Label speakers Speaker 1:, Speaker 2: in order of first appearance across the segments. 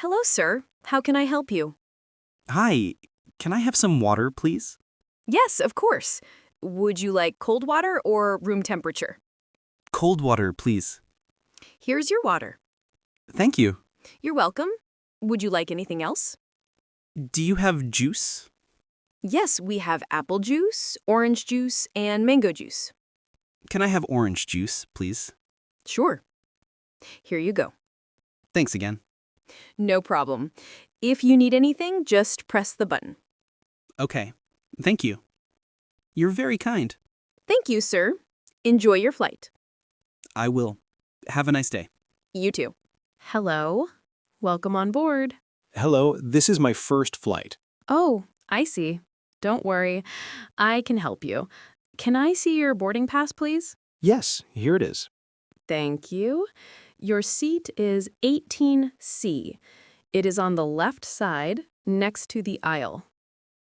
Speaker 1: Hello, sir. How can I help you?
Speaker 2: Hi, can I have some water, please?
Speaker 1: Yes, of course. Would you like cold water or room temperature?
Speaker 2: Cold water, please.
Speaker 1: Here's your water.
Speaker 2: Thank you.
Speaker 1: You're welcome. Would you like anything else?
Speaker 2: Do you have juice?
Speaker 1: Yes, we have apple juice, orange juice, and mango juice.
Speaker 2: Can I have orange juice, please?
Speaker 1: Sure. Here you go.
Speaker 2: Thanks again.
Speaker 1: No problem. If you need anything, just press the button.
Speaker 2: Okay, thank you. You're very kind.
Speaker 1: Thank you, sir. Enjoy your flight.
Speaker 2: I will. Have a nice day.
Speaker 1: You too. Hello. Welcome on board.
Speaker 3: Hello, this is my first flight.
Speaker 1: Oh, I see. Don't worry. I can help you. Can I see your boarding pass, please?
Speaker 3: Yes, here it is.
Speaker 1: Thank you. Your seat is 18C. It is on the left side, next to the aisle.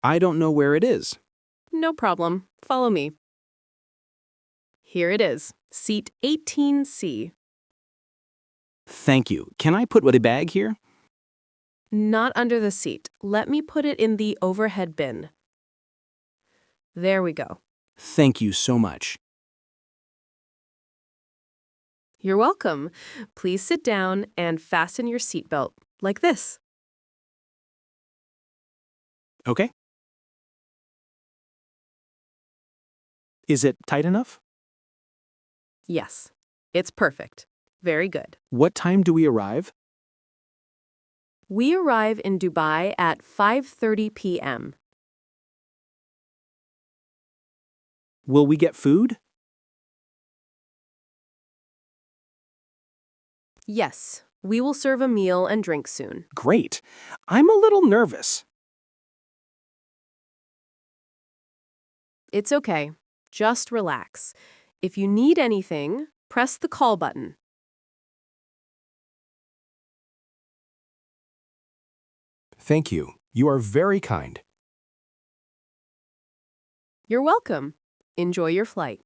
Speaker 3: I don't know where it is.
Speaker 1: No problem. Follow me. Here it is, seat 18C.
Speaker 3: Thank you. Can I put a bag here?
Speaker 1: Not under the seat. Let me put it in the overhead bin. There we go.
Speaker 3: Thank you so much.
Speaker 1: You're welcome. Please sit down and fasten your seatbelt, like this.
Speaker 3: Okay. Is it tight enough?
Speaker 1: Yes, it's perfect. Very good.
Speaker 3: What time do we arrive?
Speaker 1: We arrive in Dubai at 5:30 p.m.
Speaker 3: Will we get food?
Speaker 1: Yes, we will serve a meal and drink soon.
Speaker 3: Great. I'm a little nervous.
Speaker 1: It's okay. Just relax. If you need anything, press the call button.
Speaker 3: Thank you. You are very kind.
Speaker 1: You're welcome. Enjoy your flight.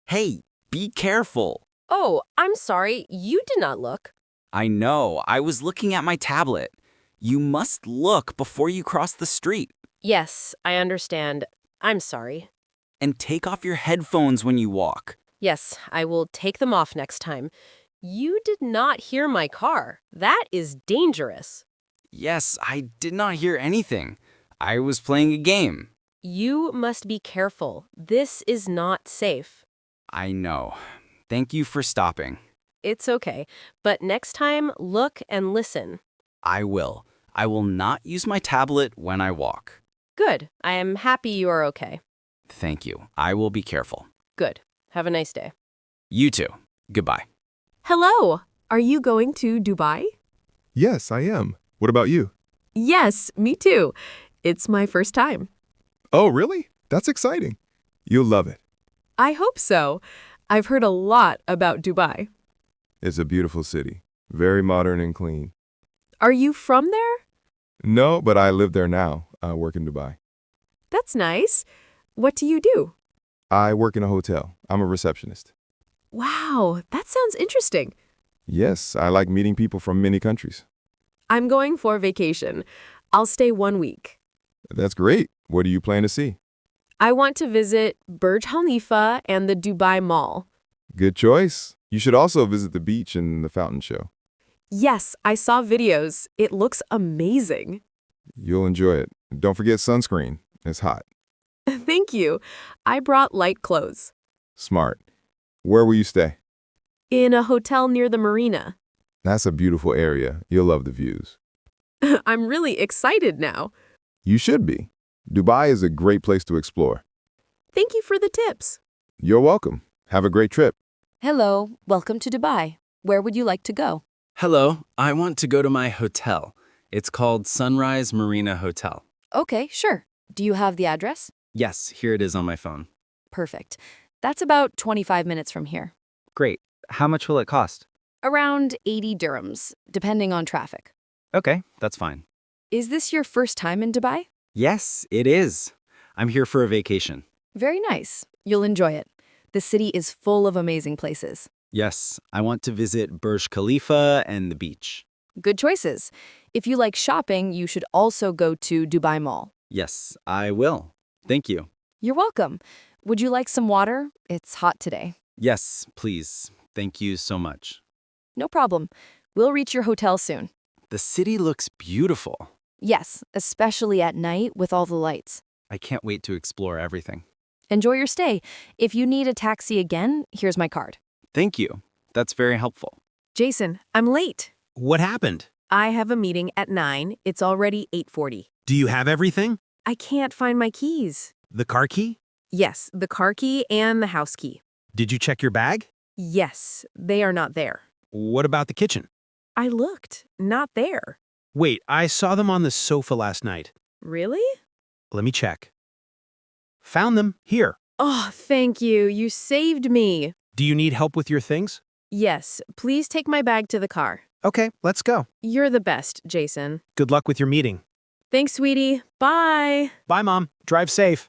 Speaker 4: Hey, be careful.
Speaker 1: Oh, I'm sorry. You did not look.
Speaker 4: I know, I was looking at my tablet. You must look before you cross the street.
Speaker 1: Yes, I understand. I'm sorry.
Speaker 4: And take off your headphones when you walk.
Speaker 1: Yes, I will take them off next time. You did not hear my car. That is dangerous.
Speaker 4: Yes, I did not hear anything. I was playing a game.
Speaker 1: You must be careful. This is not safe.
Speaker 4: I know. Thank you for stopping.
Speaker 1: It's okay, but next time, look and listen.
Speaker 4: I will. I will not use my tablet when I walk.
Speaker 1: Good. I am happy you are okay.
Speaker 4: Thank you. I will be careful.
Speaker 1: Good. Have a nice day.
Speaker 4: You too. Goodbye.
Speaker 1: Hello. Are you going to Dubai?
Speaker 5: Yes, I am. What about you?
Speaker 1: Yes, me too. It's my first time.
Speaker 5: Oh, really? That's exciting. You'll love it.
Speaker 1: I hope so. I've heard a lot about Dubai.
Speaker 5: It's a beautiful city, very modern and clean.
Speaker 1: Are you from there?
Speaker 5: No, but I live there now. I work in Dubai.
Speaker 1: That's nice. What do you do?
Speaker 5: I work in a hotel. I'm a receptionist.
Speaker 1: Wow, that sounds interesting.
Speaker 5: Yes, I like meeting people from many countries.
Speaker 1: I'm going for vacation. I'll stay 1 week.
Speaker 5: That's great. What do you plan to see?
Speaker 1: I want to visit Burj Khalifa and the Dubai Mall.
Speaker 5: Good choice. You should also visit the beach and the fountain show.
Speaker 1: Yes, I saw videos. It looks amazing.
Speaker 5: You'll enjoy it. Don't forget sunscreen. It's hot.
Speaker 1: Thank you. I brought light clothes.
Speaker 5: Smart. Where will you stay?
Speaker 1: In a hotel near the marina.
Speaker 5: That's a beautiful area. You'll love the views.
Speaker 1: I'm really excited now.
Speaker 5: You should be. Dubai is a great place to explore.
Speaker 1: Thank you for the tips.
Speaker 5: You're welcome. Have a great trip.
Speaker 6: Hello, welcome to Dubai. Where would you like to go?
Speaker 2: Hello, I want to go to my hotel. It's called Sunrise Marina Hotel.
Speaker 6: Okay, sure. Do you have the address?
Speaker 2: Yes, here it is on my phone.
Speaker 6: Perfect. That's about 25 minutes from here.
Speaker 7: Great. How much will it cost?
Speaker 6: Around 80 dirhams, depending on traffic.
Speaker 7: Okay, that's fine.
Speaker 6: Is this your first time in Dubai?
Speaker 2: Yes, it is. I'm here for a vacation.
Speaker 6: Very nice. You'll enjoy it. The city is full of amazing places.
Speaker 2: Yes, I want to visit Burj Khalifa and the beach.
Speaker 6: Good choices. If you like shopping, you should also go to Dubai Mall.
Speaker 2: Yes, I will. Thank you.
Speaker 6: You're welcome. Would you like some water? It's hot today.
Speaker 2: Yes, please. Thank you so much.
Speaker 6: No problem. We'll reach your hotel soon.
Speaker 2: The city looks beautiful.
Speaker 6: Yes, especially at night with all the lights.
Speaker 2: I can't wait to explore everything.
Speaker 6: Enjoy your stay. If you need a taxi again, here's my card.
Speaker 2: Thank you. That's very helpful.
Speaker 1: Jason, I'm late.
Speaker 8: What happened?
Speaker 1: I have a meeting at 9. It's already 8:40.
Speaker 8: Do you have everything?
Speaker 1: I can't find my keys.
Speaker 8: The car key?
Speaker 1: Yes, the car key and the house key.
Speaker 8: Did you check your bag?
Speaker 1: Yes, they are not there.
Speaker 8: What about the kitchen?
Speaker 1: I looked. Not there.
Speaker 8: Wait, I saw them on the sofa last night.
Speaker 1: Really?
Speaker 8: Let me check. Found them. Here.
Speaker 1: Oh, thank you. You saved me.
Speaker 8: Do you need help with your things?
Speaker 1: Yes, please take my bag to the car.
Speaker 8: Okay, let's go.
Speaker 1: You're the best, Jason.
Speaker 8: Good luck with your meeting.
Speaker 1: Thanks, sweetie. Bye.
Speaker 8: Bye, Mom. Drive safe.